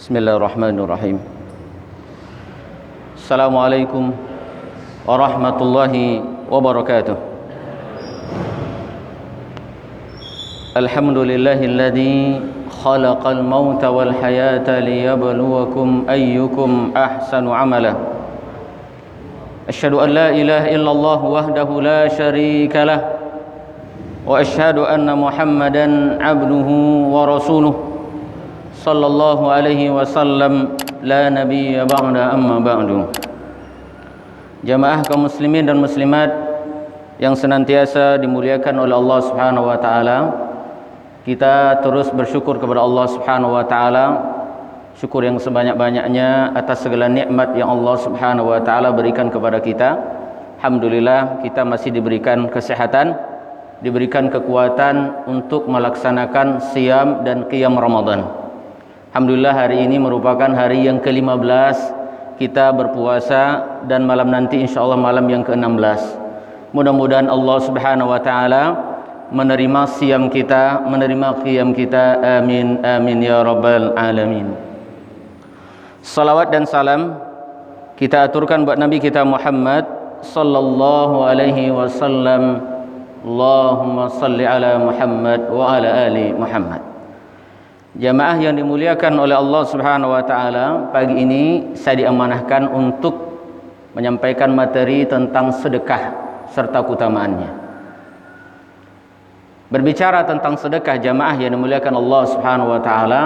Bismillahirrahmanirrahim. Assalamualaikum warahmatullahi wabarakatuh. Alhamdulillahilladzi khalaqal mauta wal hayata liyabluwakum ayyukum ahsanu amala. Asyhadu an la ilaha illallah wahdahu la syarika lah wa asyhadu anna Muhammadan abduhu wa rasuluh sallallahu alaihi wasallam la nabiyya ba'da amma ba'du. Jamaah kaum muslimin dan muslimat yang senantiasa dimuliakan oleh Allah Subhanahu wa taala, kita terus bersyukur kepada Allah Subhanahu wa taala, syukur yang sebanyak-banyaknya atas segala nikmat yang Allah Subhanahu wa taala berikan kepada kita. Alhamdulillah kita masih diberikan kesehatan, diberikan kekuatan untuk melaksanakan siam dan qiyam Ramadan. Alhamdulillah hari ini merupakan hari yang ke-15 kita berpuasa, dan malam nanti insyaallah malam yang ke-16. Mudah-mudahan Allah Subhanahu wa taala menerima siam kita, menerima qiyam kita. Amin amin ya rabbal alamin. Salawat dan salam kita aturkan buat Nabi kita Muhammad sallallahu alaihi wasallam. Allahumma salli ala Muhammad wa ala ali Muhammad. Jamaah yang dimuliakan oleh Allah Subhanahu wa taala, pagi ini saya diamanahkan untuk menyampaikan materi tentang sedekah serta keutamaannya. Berbicara tentang sedekah, jamaah yang dimuliakan Allah Subhanahu wa taala,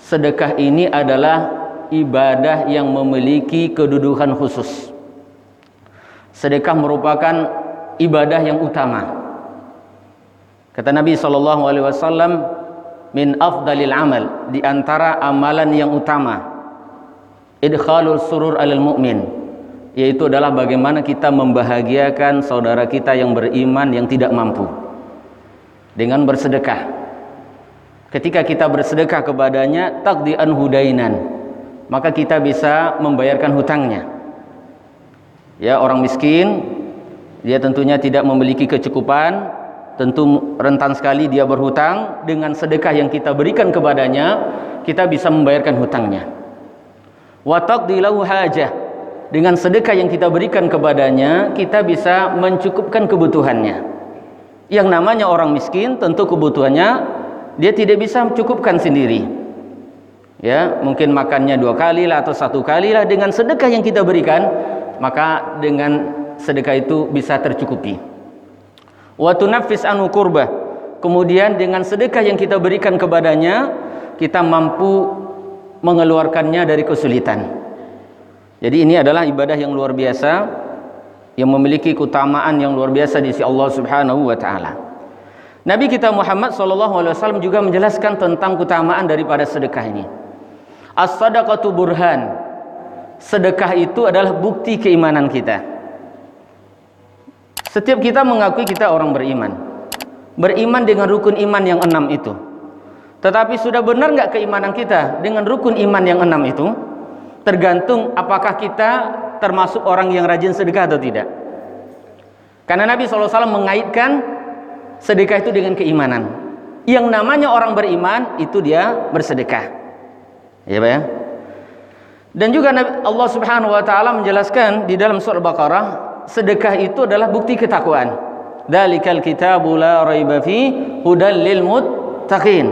sedekah ini adalah ibadah yang memiliki kedudukan khusus. Sedekah merupakan ibadah yang utama. Kata Nabi sallallahu alaihi wasallam, min afdalil amal, di antara amalan yang utama, idkhalul surur alal mu'min, yaitu adalah bagaimana kita membahagiakan saudara kita yang beriman yang tidak mampu dengan bersedekah. Ketika kita bersedekah kepadanya, taqdi an hudainan, maka kita bisa membayarkan hutangnya. Ya, orang miskin, dia tentunya tidak memiliki kecukupan, tentu rentan sekali dia berhutang. Dengan sedekah yang kita berikan kepadanya, kita bisa membayarkan hutangnya. Wa taqdi lahu hajah, dengan sedekah yang kita berikan kepadanya, kita bisa mencukupkan kebutuhannya. Yang namanya orang miskin, tentu kebutuhannya dia tidak bisa mencukupkan sendiri. Ya, mungkin makannya 2 kali lah atau 1 kali lah. Dengan sedekah yang kita berikan, maka dengan sedekah itu bisa tercukupi. Wa tunaffis anhu kurbah, kemudian dengan sedekah yang kita berikan kepadanya, kita mampu mengeluarkannya dari kesulitan. Jadi ini adalah ibadah yang luar biasa, yang memiliki keutamaan yang luar biasa di sisi Allah Subhanahu wa taala. Nabi kita Muhammad sallallahu alaihi wasallam juga menjelaskan tentang keutamaan daripada sedekah ini. As-sadaqatu burhan, sedekah itu adalah bukti keimanan kita. Setiap kita mengakui kita orang beriman, beriman dengan rukun iman yang 6 itu. Tetapi sudah benar nggak keimanan kita dengan rukun iman yang 6 itu? Tergantung apakah kita termasuk orang yang rajin sedekah atau tidak. Karena Nabi SAW mengaitkan sedekah itu dengan keimanan. Yang namanya orang beriman itu dia bersedekah. Ya Pak ya. Dan juga Allah Subhanahu wa taala menjelaskan di dalam surah Al-Baqarah, sedekah itu adalah bukti ketakwaan. Dzalikal kitabu la raiba fi hudal lil muttaqin.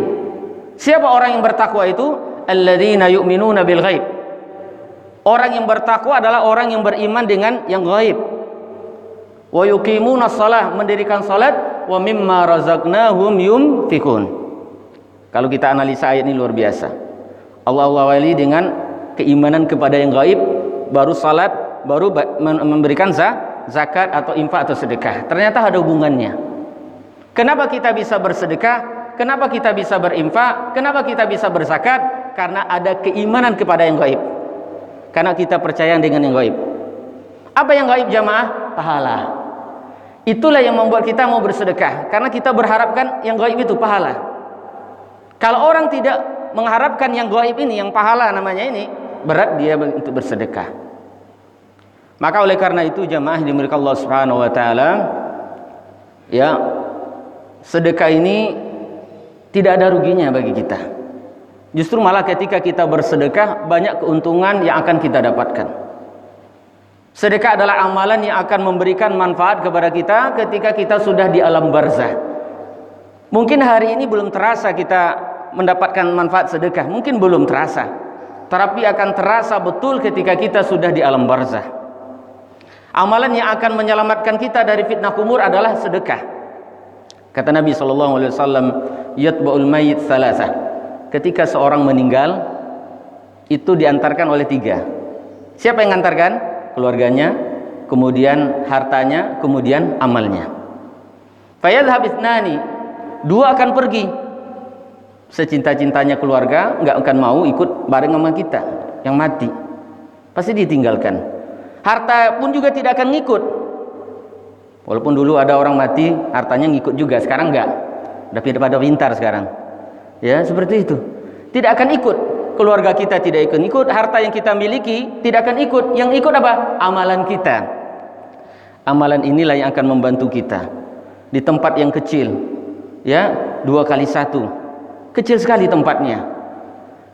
Siapa orang yang bertakwa itu? Alladzina yu'minuna bil ghaib. Orang yang bertakwa adalah orang yang beriman dengan yang gaib. Wa yuqimuna shalah, mendirikan salat, wa mimma razaqnahum yunfikun. Kalau kita analisa ayat ini luar biasa. Allah awali dengan keimanan kepada yang gaib, baru salat, baru memberikan zakat atau infak atau sedekah. Ternyata ada hubungannya. Kenapa kita bisa bersedekah? Kenapa kita bisa berinfak? Kenapa kita bisa berzakat? Karena ada keimanan kepada yang gaib. Karena kita percaya dengan yang gaib. Apa yang gaib jamaah? Pahala. Itulah yang membuat kita mau bersedekah, karena kita berharapkan yang gaib itu pahala. Kalau orang tidak mengharapkan yang gaib ini, yang pahala namanya ini, berat dia untuk bersedekah. Maka oleh karena itu jamaah dimuliakan Allah Subhanahu wa taala, ya, sedekah ini tidak ada ruginya bagi kita. Justru malah ketika kita bersedekah banyak keuntungan yang akan kita dapatkan. Sedekah adalah amalan yang akan memberikan manfaat kepada kita ketika kita sudah di alam barzah. Mungkin hari ini belum terasa kita mendapatkan manfaat sedekah, mungkin belum terasa, tetapi akan terasa betul ketika kita sudah di alam barzah. Amalan yang akan menyelamatkan kita dari fitnah kubur adalah sedekah. Kata Nabi SAW, yatba'ul mayyit thalathah. Ketika seorang meninggal, itu diantarkan oleh 3. Siapa yang mengantarkan? Keluarganya, kemudian hartanya, kemudian amalnya. Fayadhhab ithnani, 2 akan pergi. Secinta-cintanya keluarga nggak akan mau ikut bareng sama kita yang mati, pasti ditinggalkan. Harta pun juga tidak akan ngikut. Walaupun dulu ada orang mati hartanya ngikut juga, sekarang nggak. Udah pada pintar sekarang. Ya, seperti itu. Tidak akan ikut. Keluarga kita tidak ikut, harta yang kita miliki tidak akan ikut. Yang ikut apa? Amalan kita. Amalan inilah yang akan membantu kita. Di tempat yang kecil, ya, 2 kali 1. Kecil sekali tempatnya.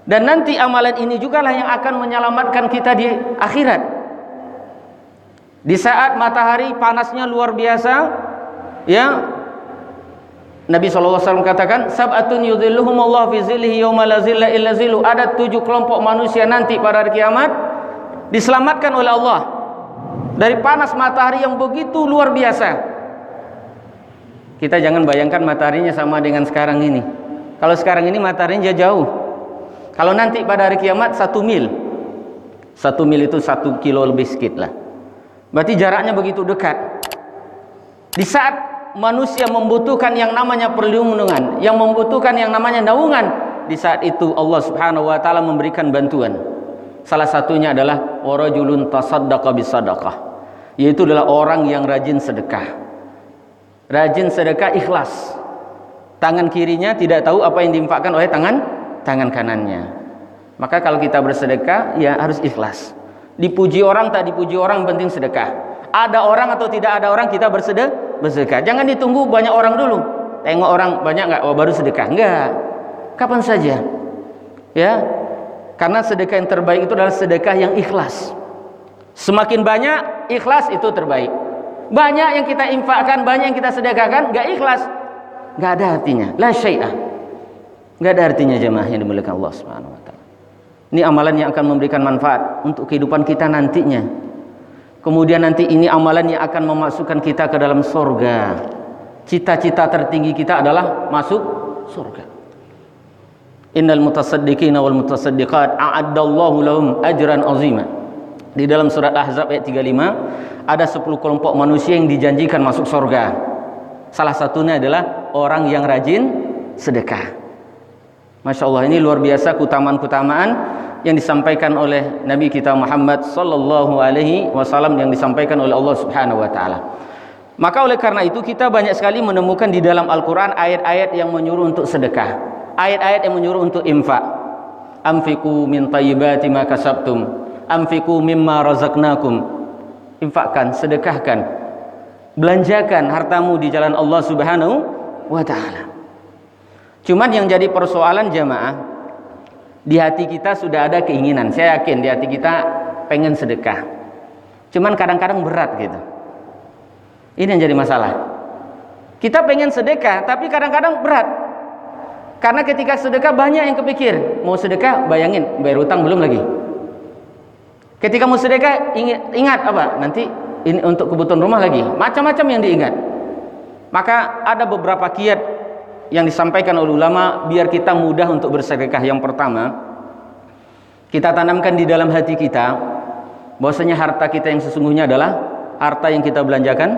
Dan nanti amalan ini juga lah yang akan menyelamatkan kita di akhirat. Di saat matahari panasnya luar biasa, ya, Nabi SAW katakan, sab'atun yudhilluhumullahu fi zillihi yawma la zilla illa zilluh. Ada 7 kelompok manusia nanti pada hari kiamat diselamatkan oleh Allah dari panas matahari yang begitu luar biasa. Kita jangan bayangkan mataharinya sama dengan sekarang ini. Kalau sekarang ini mataharinya jauh. Kalau nanti pada hari kiamat 1 mil. 1 mil itu 1 kilo lebih sedikit lah. Berarti jaraknya begitu dekat. Di saat manusia membutuhkan yang namanya perlindungan, yang membutuhkan yang namanya naungan, di saat itu Allah Subhanahu wa taala memberikan bantuan. Salah satunya adalah warajulun tasaddaqa bisadaqah, yaitu adalah orang yang rajin sedekah. Rajin sedekah ikhlas. Tangan kirinya tidak tahu apa yang diinfakkan oleh tangan kanannya. Maka kalau kita bersedekah ya harus ikhlas. Dipuji orang tak dipuji orang, penting sedekah. Ada orang atau tidak ada orang, kita bersedekah. Jangan ditunggu banyak orang dulu. Tengok orang banyak nggak, oh baru sedekah. Enggak. Kapan saja. Ya. Karena sedekah yang terbaik itu adalah sedekah yang ikhlas. Semakin banyak ikhlas itu terbaik. Banyak yang kita infakkan, banyak yang kita sedekahkan, nggak ikhlas, nggak ada artinya. La syai'ah. Nggak ada artinya jemaah yang dimuliakan Allah Subhanahu wa taala. Ini amalan yang akan memberikan manfaat untuk kehidupan kita nantinya. Kemudian nanti ini amalan yang akan memasukkan kita ke dalam surga. Cita-cita tertinggi kita adalah masuk surga. Innal mutasaddiqina wal mutasaddiqat a'addallahu lahum ajran azima. Di dalam surat Ahzab ayat 35 ada 10 kelompok manusia yang dijanjikan masuk surga. Salah satunya adalah orang yang rajin sedekah. Masya Allah, ini luar biasa keutamaan-keutamaan yang disampaikan oleh Nabi kita Muhammad sallallahu alaihi wasallam, yang disampaikan oleh Allah Subhanahu wa taala. Maka oleh karena itu kita banyak sekali menemukan di dalam Al-Qur'an ayat-ayat yang menyuruh untuk sedekah, ayat-ayat yang menyuruh untuk infak. Anfiqu min thayyibati ma kasabtum, anfiqu mimma razaqnakum. Infakkan, sedekahkan, belanjakan hartamu di jalan Allah Subhanahu wa taala. Cuman yang jadi persoalan jamaah, di hati kita sudah ada keinginan. Saya yakin di hati kita pengen sedekah. Cuman kadang-kadang berat gitu. Ini yang jadi masalah. Kita pengen sedekah, tapi kadang-kadang berat. Karena ketika sedekah banyak yang kepikir. Mau sedekah, bayangin bayar utang belum lagi. Ketika mau sedekah, ingat apa? Nanti ini untuk kebutuhan rumah lagi. Macam-macam yang diingat. Maka ada beberapa kiat yang disampaikan oleh ulama biar kita mudah untuk bersedekah. Yang pertama, kita tanamkan di dalam hati kita bahwasanya harta kita yang sesungguhnya adalah harta yang kita belanjakan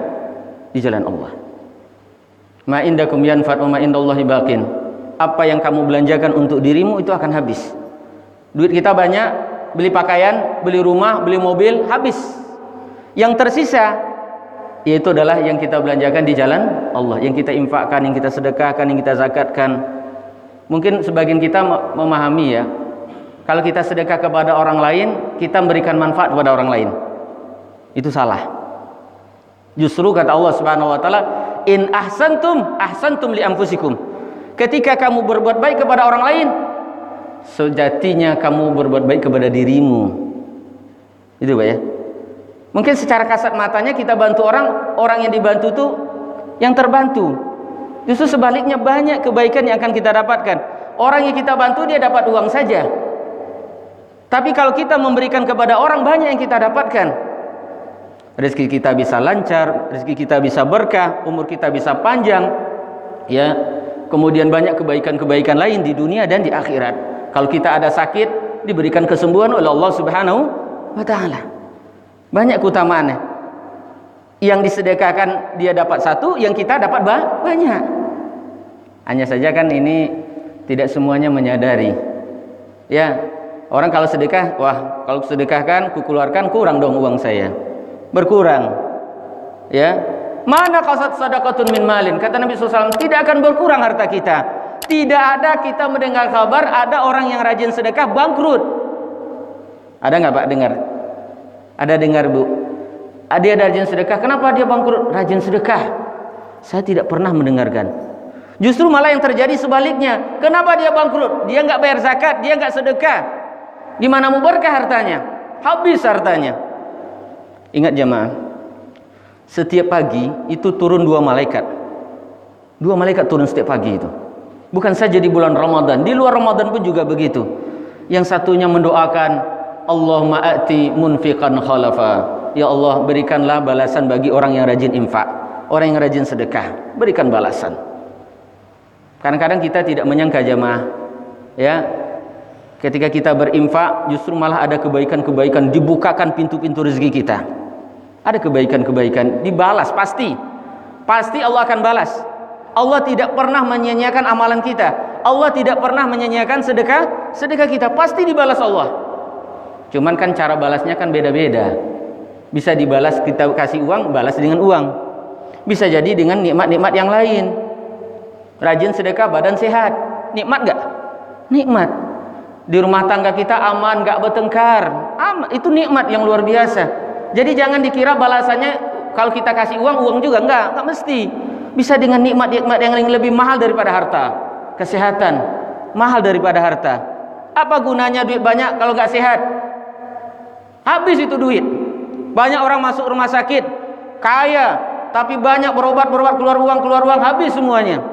di jalan Allah. Ma indakum yanfad wa ma indallahi baqin. Apa yang kamu belanjakan untuk dirimu itu akan habis. Duit kita banyak, beli pakaian, beli rumah, beli mobil, habis. Yang tersisa yaitu adalah yang kita belanjakan di jalan Allah, yang kita infakkan, yang kita sedekahkan, yang kita zakatkan. Mungkin sebagian kita memahami ya, kalau kita sedekah kepada orang lain, kita memberikan manfaat kepada orang lain. Itu salah. Justru kata Allah Subhanahu wa taala, in ahsantum ahsantum li anfusikum. Ketika kamu berbuat baik kepada orang lain, sejatinya kamu berbuat baik kepada dirimu. Itu Pak ya. Mungkin secara kasat matanya kita bantu orang, orang yang dibantu tuh yang terbantu. Justru sebaliknya banyak kebaikan yang akan kita dapatkan. Orang yang kita bantu dia dapat uang saja. Tapi kalau kita memberikan kepada orang, banyak yang kita dapatkan. Rezeki kita bisa lancar, rezeki kita bisa berkah, umur kita bisa panjang, ya. Kemudian banyak kebaikan-kebaikan lain di dunia dan di akhirat. Kalau kita ada sakit, diberikan kesembuhan oleh Allah Subhanahu wa ta'ala. Banyak keutamaannya. Yang disedekahkan dia dapat satu, yang kita dapat banyak. Hanya saja kan ini tidak semuanya menyadari. Ya, orang kalau sedekah, wah, kalau sedekahkan, kukeluarkan, kurang dong uang saya. Berkurang. Ya. Mana qasat sadaqatun min malin? Kata Nabi SAW, tidak akan berkurang harta kita. Tidak ada kita mendengar kabar ada orang yang rajin sedekah bangkrut. Ada nggak Pak dengar? Ada dengar Bu? Dia rajin sedekah. Kenapa dia bangkrut? Rajin sedekah. Saya tidak pernah mendengarkan. Justru malah yang terjadi sebaliknya. Kenapa dia bangkrut? Dia nggak bayar zakat, dia nggak sedekah. Di mana mau berkah hartanya? Habis hartanya. Ingat jamaah, setiap pagi itu turun 2 malaikat. 2 malaikat turun setiap pagi itu. Bukan saja di bulan Ramadan, di luar Ramadan pun juga begitu. Yang satunya mendoakan, Allahumma a'ti munfiqan khalafa. Ya Allah, berikanlah balasan bagi orang yang rajin infak, orang yang rajin sedekah, berikan balasan. Kadang-kadang kita tidak menyangka jamaah, ya, ketika kita berinfak justru malah ada kebaikan-kebaikan, dibukakan pintu-pintu rezeki kita. Ada kebaikan-kebaikan dibalas, pasti Allah akan balas. Allah tidak pernah menyia-nyiakan amalan kita. Allah tidak pernah menyia-nyiakan sedekah kita, pasti dibalas Allah. Cuman kan cara balasnya kan beda-beda. Bisa dibalas kita kasih uang, balas dengan uang. Bisa jadi dengan nikmat-nikmat yang lain. Rajin sedekah, badan sehat, nikmat gak? Nikmat. Di rumah tangga kita aman, gak bertengkar, aman. Itu nikmat yang luar biasa. Jadi jangan dikira balasannya kalau kita kasih uang juga enggak mesti. Bisa dengan nikmat-nikmat yang lebih mahal daripada harta. Kesehatan mahal daripada harta. Apa gunanya duit banyak kalau enggak sehat? Habis itu duit. Banyak orang masuk rumah sakit kaya, tapi banyak berobat keluar uang habis semuanya.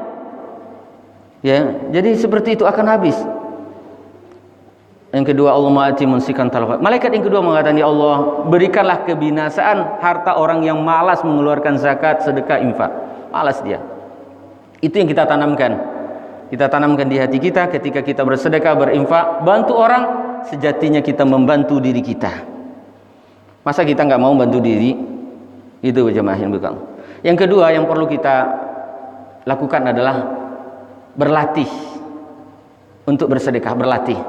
Ya, jadi seperti itu akan habis. Yang kedua, Allah ma'ati munsikan talafat. Malaikat yang kedua mengatakan, ya Allah, berikanlah kebinasaan harta orang yang malas mengeluarkan zakat, sedekah, infak. Malas dia. Itu yang kita tanamkan. Kita tanamkan di hati kita ketika kita bersedekah, berinfak, bantu orang, sejatinya kita membantu diri kita. Masa kita nggak mau bantu diri? Itu jemaah yang bukan. Yang kedua yang perlu kita lakukan adalah berlatih untuk bersedekah, berlatih.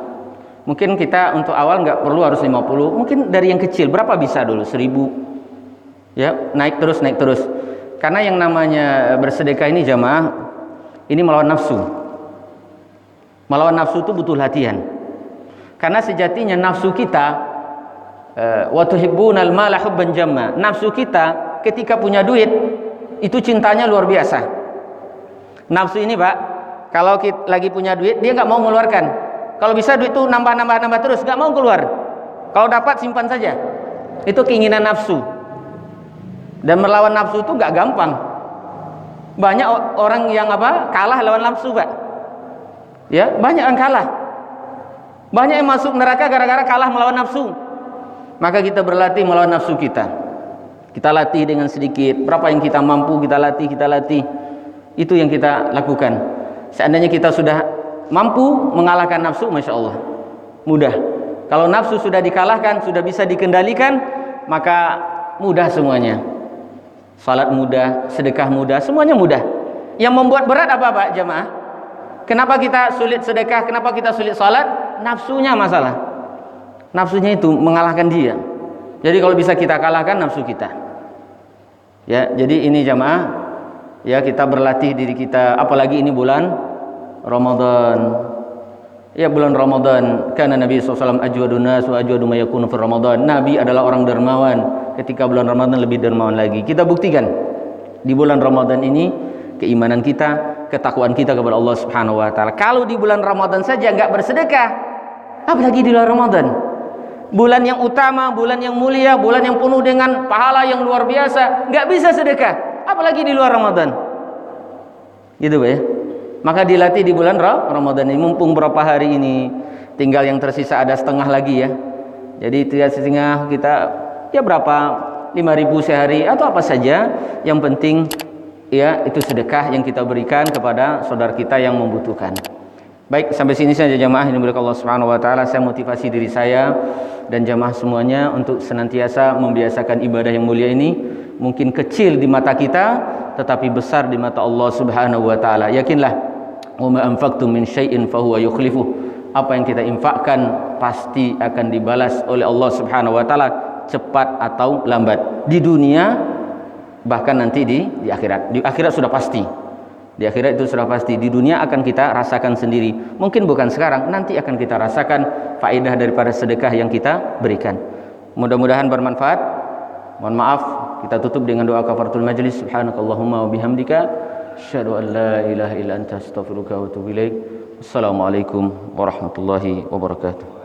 Mungkin kita untuk awal nggak perlu harus 50, mungkin dari yang kecil, berapa bisa dulu, 1000, ya, naik terus. Karena yang namanya bersedekah ini jamaah, ini melawan nafsu. Melawan nafsu itu butuh latihan. Karena sejatinya nafsu kita, wa tuhibbunal mala hubban jamma. Nafsu kita ketika punya duit itu cintanya luar biasa. Nafsu ini Pak, kalau kita lagi punya duit dia nggak mau mengeluarkan. Kalau bisa duit itu nambah terus, nggak mau keluar. Kalau dapat simpan saja. Itu keinginan nafsu. Dan melawan nafsu itu nggak gampang. Banyak orang yang kalah lawan nafsu Pak. Ya, banyak yang kalah. Banyak yang masuk neraka gara-gara kalah melawan nafsu. Maka kita berlatih melawan nafsu kita. Kita latih dengan sedikit. Berapa yang kita mampu kita latih. Itu yang kita lakukan. Seandainya kita sudah mampu mengalahkan nafsu, Masya Allah, mudah. Kalau nafsu sudah dikalahkan, sudah bisa dikendalikan, maka mudah semuanya. Salat mudah, sedekah mudah, semuanya mudah. Yang membuat berat apa Pak jamaah? Kenapa kita sulit sedekah, kenapa kita sulit salat? Nafsunya masalah. Nafsunya itu mengalahkan dia. Jadi kalau bisa kita kalahkan nafsu kita. Ya, jadi ini jamaah, ya kita berlatih diri kita, apalagi ini bulan Ramadan. Ya, bulan Ramadan, karena Nabi SAW ajwadun nas wa ajwadu ma yakunu fi Ramadan. Nabi adalah orang dermawan. Ketika bulan Ramadan lebih dermawan lagi. Kita buktikan di bulan Ramadan ini keimanan kita, ketakwaan kita kepada Allah Subhanahu wa taala. Kalau di bulan Ramadan saja enggak bersedekah, apalagi di luar Ramadan. Bulan yang utama, bulan yang mulia, bulan yang penuh dengan pahala yang luar biasa, nggak bisa sedekah, apalagi di luar Ramadan. Gitu ya. Maka dilatih di bulan Ramadan ini, mumpung berapa hari ini, tinggal yang tersisa ada setengah lagi ya. Jadi setengah kita ya berapa 5.000 sehari atau apa saja, yang penting ya itu sedekah yang kita berikan kepada saudara kita yang membutuhkan. Baik, sampai sini saja jamaah yang dimuliakan Allah Subhanahu wa taala. Saya motivasi diri saya dan jamaah semuanya untuk senantiasa membiasakan ibadah yang mulia ini. Mungkin kecil di mata kita, tetapi besar di mata Allah Subhanahu wa taala. Yakinlah, wa ma anfaqtum min syai'in fa huwa yukhlifuh. Apa yang kita infakkan pasti akan dibalas oleh Allah Subhanahu wa taala, cepat atau lambat. Di dunia, bahkan nanti di akhirat. Di akhirat sudah pasti. Di akhirat itu sudah pasti. Di dunia akan kita rasakan sendiri. Mungkin bukan sekarang, nanti akan kita rasakan faedah daripada sedekah yang kita berikan. Mudah-mudahan bermanfaat. Mohon maaf, kita tutup dengan doa kafaratul majlis. Subhanakallahumma wa bihamdika asyhadu an la ilaha illa anta astaghfiruka wa atubu ilaik. Assalamualaikum warahmatullahi wabarakatuh.